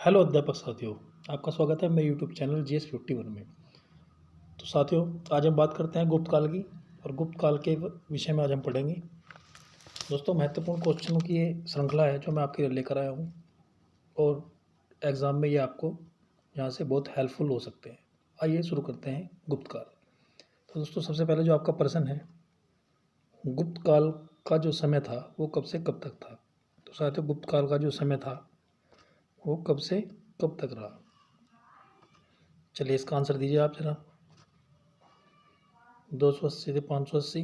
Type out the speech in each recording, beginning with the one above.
Hello अध्यापक साथियों, आपका स्वागत है मेरे यूट्यूब चैनल GS51 में। तो साथियों, आज हम बात करते हैं गुप्त काल की और गुप्त काल के विषय में आज हम पढ़ेंगे। दोस्तों, महत्वपूर्ण क्वेश्चनों की ये श्रृंखला है जो मैं आपके लिए लेकर आया हूँ और एग्ज़ाम में ये आपको यहाँ से बहुत हेल्पफुल हो सकते हैं। आइए शुरू करते हैं गुप्त काल। तो दोस्तों, सबसे पहले जो आपका प्रश्न है, गुप्त काल का जो समय था वो कब से कब तक था। तो साथियों, गुप्त काल का जो समय था वो कब से कब तक रहा। चलिए इसका आंसर दीजिए आप जरा। 280 से 580,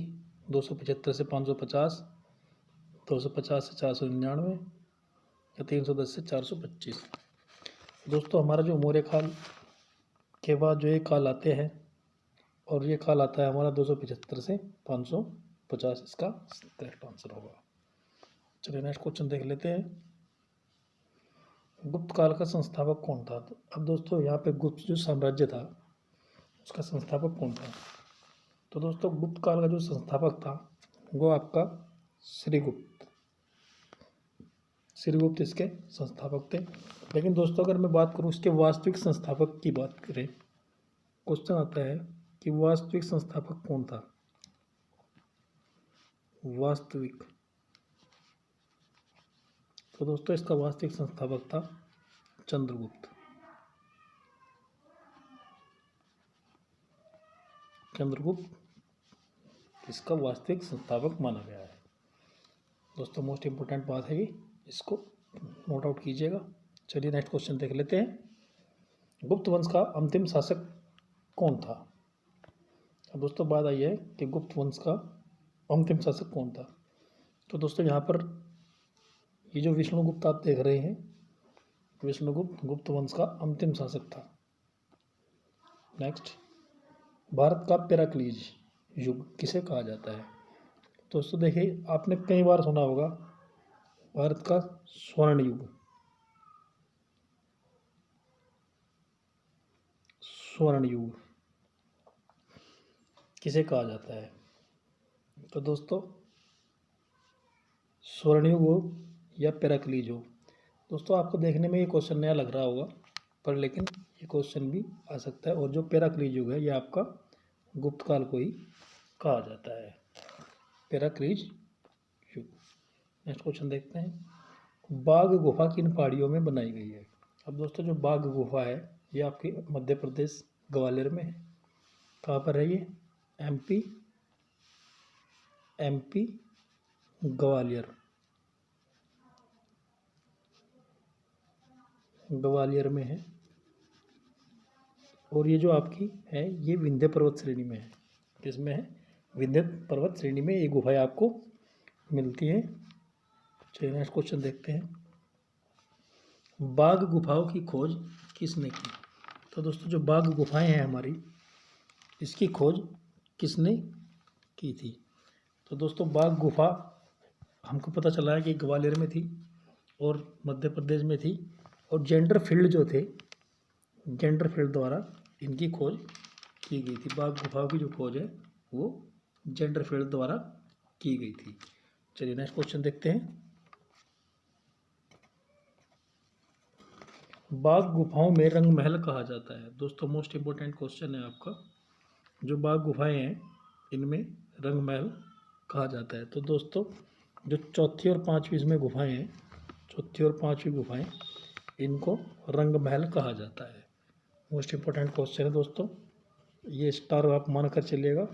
275 से 550, 250 से 499 या 310 से 425। दोस्तों, हमारा जो मौर्य काल के बाद जो ये काल आते हैं और ये काल आता है हमारा 275 से 550, इसका करेक्ट आंसर होगा। चलिए नेक्स्ट क्वेश्चन देख लेते हैं। गुप्त काल का संस्थापक कौन था। अब दोस्तों, यहाँ पे गुप्त जो साम्राज्य था उसका संस्थापक कौन था। तो दोस्तों, गुप्त काल का जो संस्थापक था वो आपका श्रीगुप्त इसके संस्थापक थे। लेकिन दोस्तों, अगर मैं बात करूँ इसके वास्तविक संस्थापक की बात करें, क्वेश्चन आता है कि वास्तविक संस्थापक कौन था। वास्तविक, तो दोस्तों इसका वास्तविक संस्थापक था चंद्रगुप्त। चंद्रगुप्त इसका वास्तविक संस्थापक माना गया है। दोस्तों, मोस्ट इंपोर्टेंट बात है ये, इसको नोट आउट कीजिएगा। चलिए नेक्स्ट क्वेश्चन देख लेते हैं। गुप्त वंश का अंतिम शासक कौन था। अब दोस्तों बात आई है कि गुप्त वंश का अंतिम शासक कौन था। तो दोस्तों, यहाँ पर ये जो विष्णुगुप्त आप देख रहे हैं, विष्णुगुप्त गुप्त वंश का अंतिम शासक था। नेक्स्ट, भारत का पेराक्लीज युग किसे कहा जाता है। दोस्तों देखिए, आपने कई बार सुना होगा भारत का स्वर्ण युग। स्वर्ण युग किसे कहा जाता है। तो दोस्तों, स्वर्ण युग हो या पेराक्लीज हो। दोस्तों, आपको देखने में ये क्वेश्चन नया लग रहा होगा, पर लेकिन ये क्वेश्चन भी आ सकता है। और जो पेराक्लीज युग है ये आपका गुप्त काल को ही कहा जाता है, पेराक्लीज युग। नेक्स्ट क्वेश्चन देखते हैं। बाघ गुफा किन पहाड़ियों में बनाई गई है। अब दोस्तों, जो बाघ गुफा है ये आपके मध्य प्रदेश ग्वालियर में है। कहाँ पर है ये। एमपी ग्वालियर में है। और ये जो आपकी है ये विंध्य पर्वत श्रेणी में है। किसमें है। विंध्य पर्वत श्रेणी में ये गुफाएं आपको मिलती हैं। चलिए नेक्स्ट क्वेश्चन देखते हैं। बाघ गुफाओं की खोज किसने की। तो दोस्तों, जो बाघ गुफाएं हैं हमारी, इसकी खोज किसने की थी। तो दोस्तों, बाघ गुफा हमको पता चला है कि ग्वालियर में थी और मध्य प्रदेश में थी। और जेंडर फील्ड जो थे, जेंडर फील्ड द्वारा इनकी खोज की गई थी। बाघ गुफाओं की जो खोज है वो जेंडर फील्ड द्वारा की गई थी। चलिए नेक्स्ट क्वेश्चन देखते हैं। बाघ गुफाओं में रंग महल कहा जाता है। दोस्तों, मोस्ट इंपोर्टेंट क्वेश्चन है आपका। जो बाघ गुफाएं हैं इनमें रंग महल कहा जाता है। तो दोस्तों, जो चौथी और पांचवी इसमें गुफाएं हैं, चौथी और पांचवी गुफाएं, इनको रंग महल कहा जाता है। मोस्ट इंपोर्टेंट क्वेश्चन है दोस्तों, ये स्टार आप मान कर चलिएगा।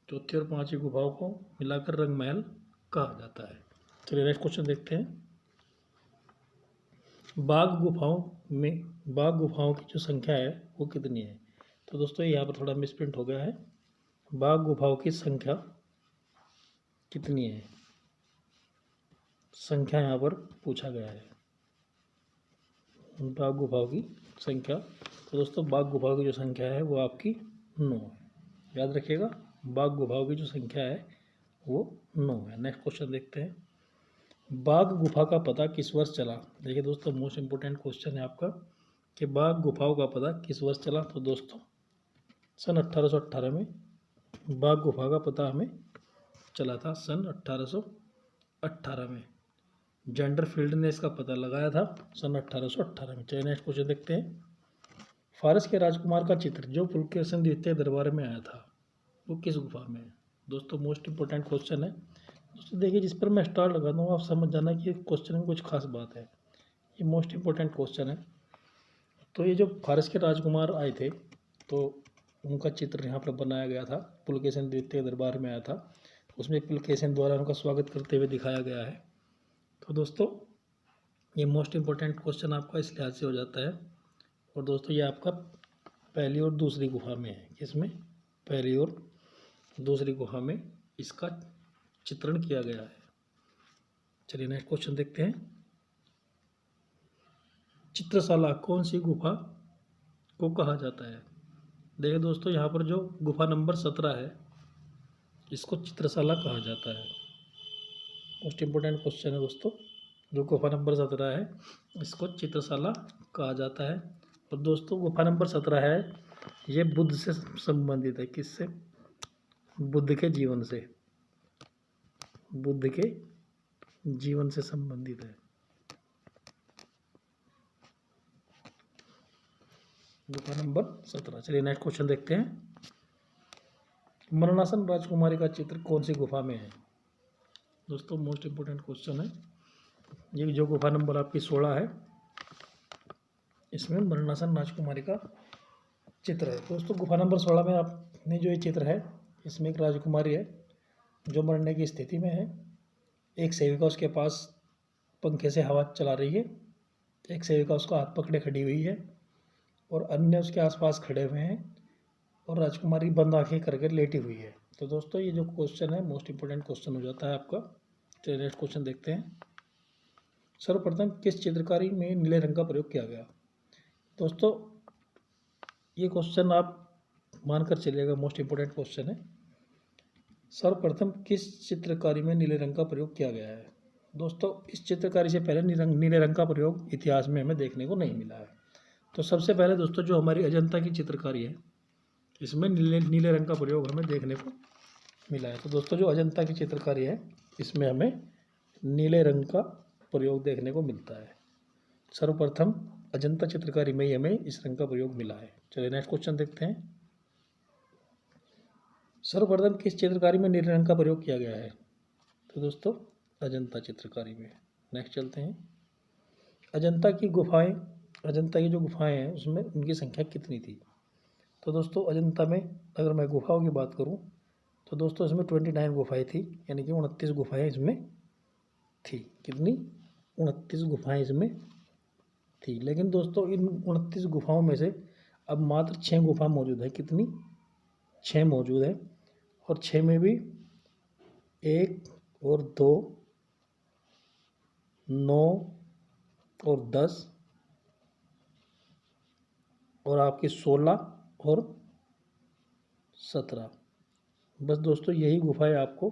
चौथी और पांचवी गुफाओं को मिलाकर रंग महल कहा जाता है। चलिए नेक्स्ट क्वेश्चन देखते हैं। बाघ गुफाओं की जो संख्या है वो कितनी है। तो दोस्तों, यहाँ पर थोड़ा मिसप्रिंट हो गया है। बाघ गुफाओं की संख्या कितनी है, संख्या यहाँ पर पूछा गया है। बाघ गुफाओं की संख्या। तो दोस्तों, बाघ गुफाओं की जो संख्या है वो आपकी 9 है। याद रखिएगा, बाघ गुफाओं की जो संख्या है वो 9 है। नेक्स्ट क्वेश्चन देखते हैं। बाघ गुफा का पता किस वर्ष चला। देखिए दोस्तों, मोस्ट इंपोर्टेंट क्वेश्चन है आपका कि बाघ गुफाओं का पता किस वर्ष चला। तो दोस्तों, सन 1818 में बाघ गुफा का पता हमें चला था, सन 1818 में। जेंडर फील्ड ने इसका पता लगाया था सन 1818 में। चलिए नेक्स्ट क्वेश्चन देखते हैं। फारस के राजकुमार का चित्र जो पुलकेशिन द्वितीय दरबार में आया था वो किस गुफा में है? दोस्तों मोस्ट इंपॉर्टेंट क्वेश्चन है। दोस्तों देखिए, जिस पर मैं स्टार लगा दूँ आप समझ जाना कि क्वेश्चन में कुछ खास बात है। ये मोस्ट इंपॉर्टेंट क्वेश्चन है। तो ये जो फारस के राजकुमार आए थे तो उनका चित्र यहाँ पर बनाया गया था, पुलकेशिन द्वितीय दरबार में आया था, उसमें पुलकेशिन द्वारा उनका स्वागत करते हुए दिखाया गया है। तो दोस्तों ये मोस्ट इंपॉर्टेंट क्वेश्चन आपका इस लिहाज से हो जाता है। और दोस्तों ये आपका पहली और दूसरी गुफा में है। किसमें? पहली और दूसरी गुफा में इसका चित्रण किया गया है। चलिए नेक्स्ट क्वेश्चन देखते हैं। चित्रशाला कौन सी गुफा को कहा जाता है? देखिए दोस्तों, यहाँ पर जो गुफा नंबर 17 है इसको चित्रशाला कहा जाता है। मोस्ट इम्पोर्टेंट क्वेश्चन है दोस्तों। जो गुफा नंबर 17 है इसको चित्रशाला कहा जाता है। और दोस्तों गुफा नंबर 17 है ये बुद्ध से संबंधित है। किससे? बुद्ध के जीवन से। बुद्ध के जीवन से संबंधित है गुफा नंबर 17। चलिए नेक्स्ट क्वेश्चन देखते हैं। मरणासन राजकुमारी का चित्र कौन सी गुफा में है? दोस्तों मोस्ट इम्पोर्टेंट क्वेश्चन है। ये जो गुफा नंबर आपकी 16 है इसमें मरणासन राजकुमारी का चित्र है। दोस्तों गुफा नंबर 16 में आपने जो ये चित्र है इसमें एक राजकुमारी है जो मरने की स्थिति में है। एक सेविका उसके पास पंखे से हवा चला रही है। एक सेविका उसका हाथ पकड़े खड़ी हुई है और अन्य उसके आसपास खड़े हुए हैं और राजकुमारी बंद आंखें करके लेटी हुई है। तो दोस्तों ये जो क्वेश्चन है मोस्ट इंपोर्टेंट क्वेश्चन हो जाता है आपका। चलिए नेक्स्ट क्वेश्चन देखते हैं। सर्वप्रथम किस चित्रकारी में नीले रंग का प्रयोग किया गया? दोस्तों ये क्वेश्चन आप मानकर चलिएगा मोस्ट इंपोर्टेंट क्वेश्चन है। सर्वप्रथम किस चित्रकारी में नीले रंग का प्रयोग किया गया है? दोस्तों इस चित्रकारी से पहले नीले रंग का प्रयोग इतिहास में हमें देखने को नहीं मिला है। तो सबसे पहले दोस्तों जो हमारी अजंता की चित्रकारी है इसमें नीले रंग का प्रयोग हमें देखने को मिला है। तो दोस्तों जो अजंता की चित्रकारी है इसमें हमें नीले रंग का प्रयोग देखने को मिलता है। सर्वप्रथम अजंता चित्रकारी में ही हमें इस रंग का प्रयोग मिला है। चलिए नेक्स्ट क्वेश्चन देखते हैं। सर्वप्रथम किस चित्रकारी में नीले रंग का प्रयोग किया गया है? तो दोस्तों अजंता चित्रकारी में। नेक्स्ट चलते हैं। अजंता की जो गुफाएं हैं उसमें उनकी संख्या कितनी थी? तो दोस्तों अजंता में अगर मैं गुफाओं की बात करूं तो दोस्तों इसमें 29 गुफाएं थी, यानी कि 29 गुफाएं इसमें थी। कितनी? 29 गुफाएं इसमें थी। लेकिन दोस्तों इन 29 गुफाओं में से अब मात्र 6 गुफा मौजूद है। कितनी? 6 मौजूद है। और 6 में भी 1 और 2, 9 और 10 और आपकी 16 और 17, बस दोस्तों यही गुफाएं आपको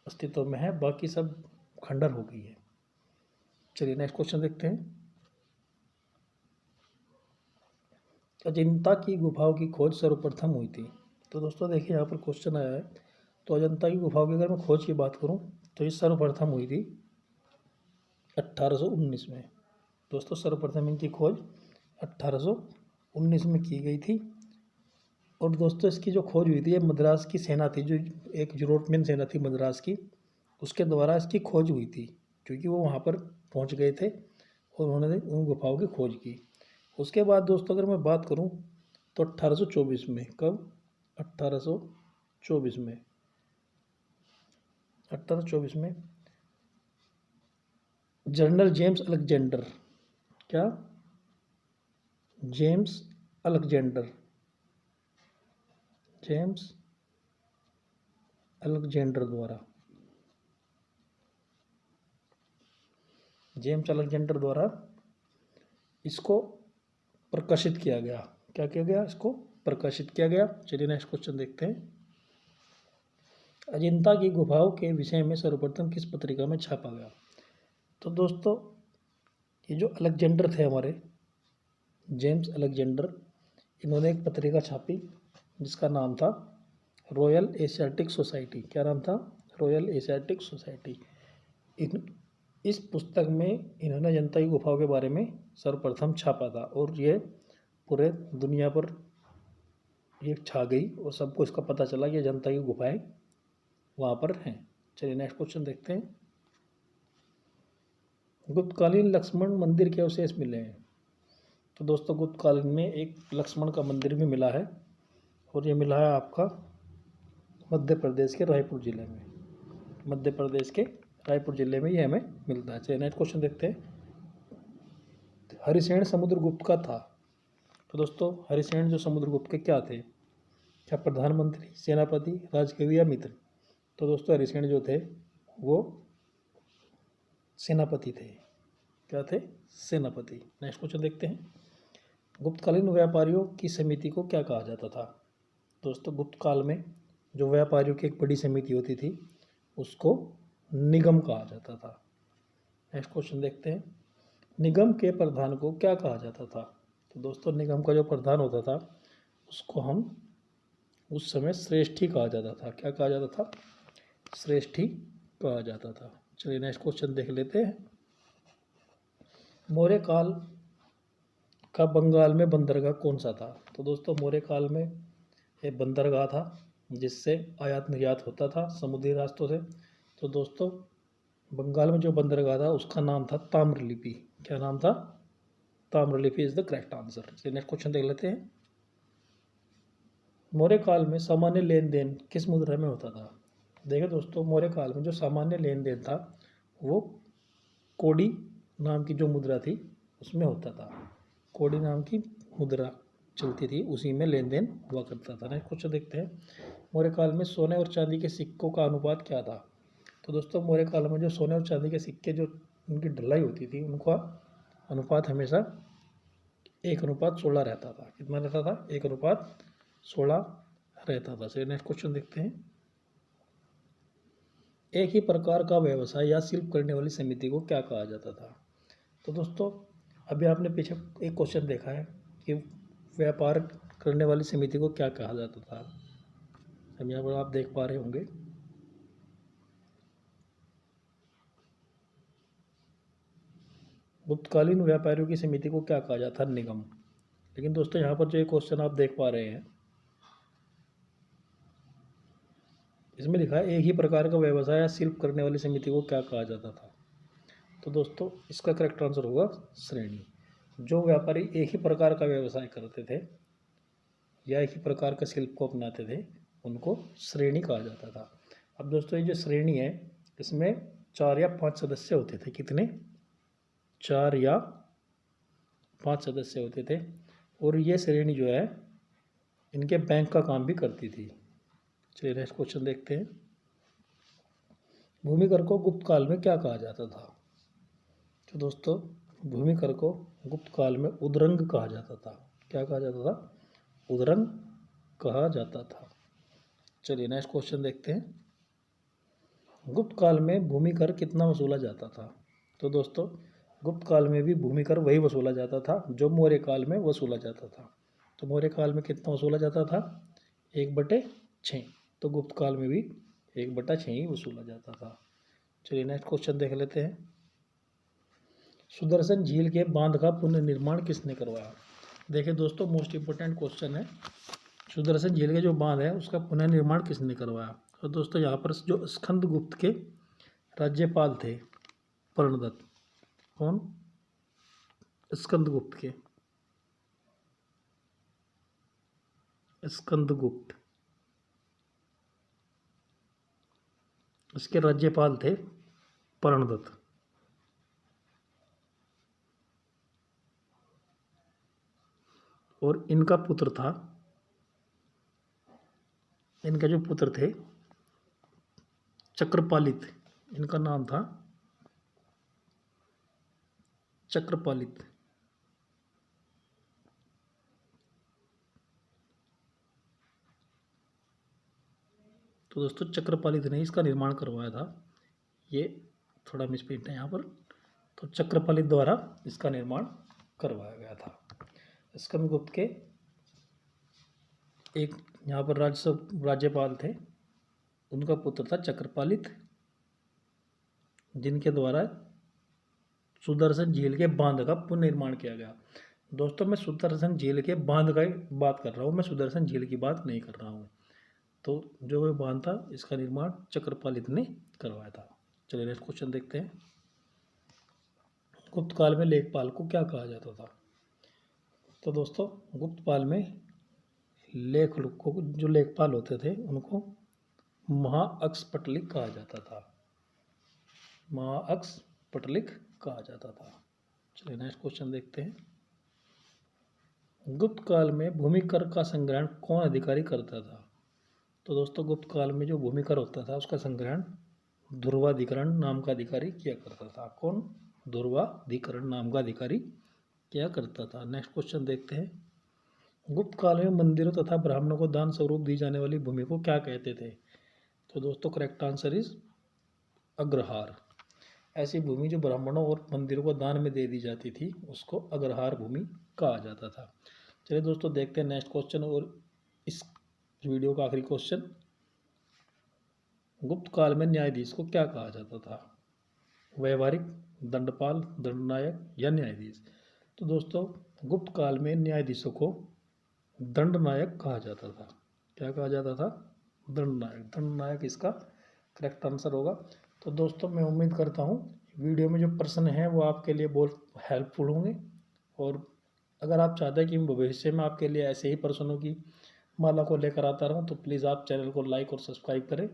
अस्तित्व में है, बाकी सब खंडर हो गई है। चलिए नेक्स्ट क्वेश्चन देखते हैं। अजंता की गुफाओं की खोज सर्वप्रथम हुई थी? तो दोस्तों देखिए यहाँ पर क्वेश्चन आया है। तो अजंता की गुफाओं की अगर मैं खोज की बात करूँ तो ये सर्वप्रथम हुई थी 1819 में। दोस्तों सर्वप्रथम इनकी खोज 1819 में की गई थी। और दोस्तों इसकी जो खोज हुई थी ये मद्रास की सेना थी, जो एक यूरोपियन सेना थी मद्रास की, उसके द्वारा इसकी खोज हुई थी, क्योंकि वो वहाँ पर पहुँच गए थे और उन्होंने उन गुफाओं की खोज की। उसके बाद दोस्तों अगर मैं बात करूँ तो 1824 में, कब? 1824 में 1824 में जनरल जेम्स अलेक्जेंडर, क्या? जेम्स अलेक्जेंडर द्वारा इसको प्रकाशित किया गया। क्या किया गया? इसको प्रकाशित किया गया। चलिए नेक्स्ट क्वेश्चन देखते हैं। अजंता की गुफाओं के विषय में सर्वप्रथम किस पत्रिका में छापा गया? तो दोस्तों ये जो अलेक्जेंडर थे हमारे, जेम्स अलेक्जेंडर, इन्होंने एक पत्रिका छापी जिसका नाम था रॉयल एशियाटिक सोसाइटी। क्या नाम था? Royal Asiatic society. इस पुस्तक में इन्होंने अजंता की गुफाओं के बारे में सर्वप्रथम छापा था और ये पूरे दुनिया पर ये छा गई और सबको इसका पता चला कि अजंता की गुफाएं वहाँ पर हैं। चलिए नेक्स्ट क्वेश्चन देखते हैं। गुप्तकालीन लक्ष्मण मंदिर के अवशेष मिले हैं। तो दोस्तों गुप्तकालीन में एक लक्ष्मण का मंदिर भी मिला है और ये मिला है आपका मध्य प्रदेश के रायपुर ज़िले में। मध्य प्रदेश के रायपुर ज़िले में ये हमें मिलता है। चलिए नेक्स्ट क्वेश्चन देखते हैं। हरिसेन समुद्रगुप्त का था। तो दोस्तों हरिसेन जो समुद्रगुप्त के क्या थे? क्या प्रधानमंत्री, सेनापति, राजकवि या मित्र? तो दोस्तों हरिसेन जो थे वो सेनापति थे। क्या थे? सेनापति। नेक्स्ट क्वेश्चन देखते हैं। गुप्तकालीन व्यापारियों की समिति को क्या कहा जाता था? दोस्तों गुप्त काल में जो व्यापारियों की एक बड़ी समिति होती थी उसको निगम कहा जाता था। नेक्स्ट क्वेश्चन देखते हैं। निगम के प्रधान को क्या कहा जाता था? तो दोस्तों निगम का जो प्रधान होता था उसको हम उस समय श्रेष्ठी कहा जाता था। क्या कहा जाता था? श्रेष्ठी कहा जाता था। चलिए नेक्स्ट क्वेश्चन देख लेते हैं। मौर्य काल का बंगाल में बंदरगाह कौन सा था? तो दोस्तों मौर्य काल में एक बंदरगाह था जिससे आयात निर्यात होता था समुद्री रास्तों से। तो दोस्तों बंगाल में जो बंदरगाह था उसका नाम था ताम्रलिपि। क्या नाम था? ताम्रलिपि इज द करेक्ट आंसर। चलिए नेक्स्ट क्वेश्चन देख लेते हैं। मौर्य काल में सामान्य लेन देन किस मुद्रा में होता था? देखिए दोस्तों मौर्य काल में जो सामान्य लेन देन था वो कोडी नाम की जो मुद्रा थी उसमें होता था। कोडी नाम की मुद्रा चलती थी, उसी में लेन देन हुआ करता था। नेक्स्ट क्वेश्चन देखते हैं। मौर्य काल में सोने और चांदी के सिक्कों का अनुपात क्या था? तो दोस्तों मौर्य काल में जो सोने और चांदी के सिक्के जो उनकी ढलाई होती थी उनका अनुपात हमेशा 1:16 रहता था। कितना रहता था? 1:16 रहता था। चलिए नेक्स्ट क्वेश्चन देखते हैं। एक ही प्रकार का व्यवसाय या शिल्प करने वाली समिति को क्या कहा जाता था? तो दोस्तों अभी आपने पीछे एक क्वेश्चन देखा है कि व्यापार करने वाली समिति को क्या कहा जाता था। अब यहाँ पर आप देख पा रहे होंगे गुप्तकालीन व्यापारियों की समिति को क्या कहा जाता था? निगम। लेकिन दोस्तों यहाँ पर जो एक क्वेश्चन आप देख पा रहे हैं इसमें लिखा है एक ही प्रकार का व्यवसाय या शिल्प करने वाली समिति को क्या कहा जाता था? तो दोस्तों इसका करेक्ट आंसर होगा श्रेणी। जो व्यापारी एक ही प्रकार का व्यवसाय करते थे या एक ही प्रकार का शिल्प को अपनाते थे उनको श्रेणी कहा जाता था। अब दोस्तों ये जो श्रेणी है इसमें 4 या 5 सदस्य होते थे। कितने? 4 या 5 सदस्य होते थे और ये श्रेणी जो है इनके बैंक का काम भी करती थी। चलिए नेक्स्ट क्वेश्चन देखते हैं। भूमि कर को गुप्त काल में क्या कहा जाता था? तो दोस्तों भूमि कर को गुप्त काल में उद्रंग कहा जाता था। क्या कहा जाता था? उद्रंग कहा जाता था। चलिए नेक्स्ट क्वेश्चन देखते हैं। गुप्त काल में भूमि कर कितना वसूला जाता था? तो दोस्तों गुप्त काल में भी भूमि कर वही वसूला जाता था जो मौर्य काल में वसूला जाता था। तो मौर्य काल में कितना वसूला जाता था? 1/6। तो गुप्त काल में भी 1/6 ही वसूला जाता था। चलिए नेक्स्ट क्वेश्चन देख लेते हैं। सुदर्शन झील के बांध का पुनर्निर्माण किसने करवाया? देखिए दोस्तों मोस्ट इम्पोर्टेंट क्वेश्चन है। सुदर्शन झील के जो बांध है उसका पुनर्निर्माण किसने करवाया? और दोस्तों यहाँ पर जो स्कंदगुप्त के राज्यपाल थे कर्णदत्त। कौन? स्कंदगुप्त के स्कंदगुप्त इसके राज्यपाल थे कर्णदत्त। और इनका पुत्र था, इनके जो पुत्र थे चक्रपालित, इनका नाम था चक्रपालित। तो दोस्तों चक्रपालित ने इसका निर्माण करवाया था। ये थोड़ा मिसप्रिंट है यहाँ पर। तो चक्रपालित द्वारा इसका निर्माण करवाया गया था। स्कंदगुप्त के एक यहाँ पर राज्यपाल थे, उनका पुत्र था चक्रपालित जिनके द्वारा सुदर्शन झील के बांध का पुनर्निर्माण किया गया। दोस्तों मैं सुदर्शन झील के बांध का बात कर रहा हूँ, मैं सुदर्शन झील की बात नहीं कर रहा हूँ। तो जो बांध था इसका निर्माण चक्रपालित ने करवाया था। चलिए नेक्स्ट क्वेश्चन देखते हैं। गुप्त काल में लेखपाल को क्या कहा जाता था? तो दोस्तों गुप्त काल में जो लेखपाल होते थे उनको महाअक्सपटलिक कहा जाता था। महाअक्सपटलिक कहा जाता था। चलिए नेक्स्ट क्वेश्चन देखते हैं। गुप्त काल में भूमि कर का संग्रहण कौन अधिकारी करता था? तो दोस्तों गुप्त काल में जो भूमि कर होता था उसका संग्रहण ध्रुवाधिकरण नाम का अधिकारी किया करता था। कौन? ध्रुवाधिकरण नाम का अधिकारी किया करता था। नेक्स्ट क्वेश्चन देखते हैं। गुप्त काल में मंदिरों तथा ब्राह्मणों को दान स्वरूप दी जाने वाली भूमि को क्या कहते थे? तो दोस्तों करेक्ट आंसर इज अग्रहार। ऐसी भूमि जो ब्राह्मणों और मंदिरों को दान में दे दी जाती थी उसको अग्रहार भूमि कहा जाता था। चलिए दोस्तों देखते हैं नेक्स्ट क्वेश्चन और इस वीडियो का आखिरी क्वेश्चन। गुप्त काल में न्यायाधीश को क्या कहा जाता था? व्यवहारिक, दंडपाल, दंडनायक या न्यायाधीश? तो दोस्तों गुप्त काल में न्यायाधीशों को दंडनायक कहा जाता था। क्या कहा जाता था? दंडनायक। दंडनायक इसका करेक्ट आंसर होगा। तो दोस्तों मैं उम्मीद करता हूँ वीडियो में जो प्रश्न हैं वो आपके लिए बहुत हेल्पफुल होंगे, और अगर आप चाहते हैं कि भविष्य में आपके लिए ऐसे ही प्रश्नों की माला को लेकर आता रहूँ तो प्लीज़ आप चैनल को लाइक और सब्सक्राइब करें।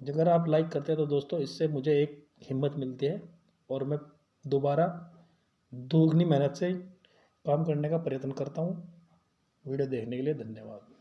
अगर आप लाइक करते हैं तो दोस्तों इससे मुझे एक हिम्मत मिलती है और मैं दोबारा दोगुनी मेहनत से काम करने का प्रयत्न करता हूँ। वीडियो देखने के लिए धन्यवाद।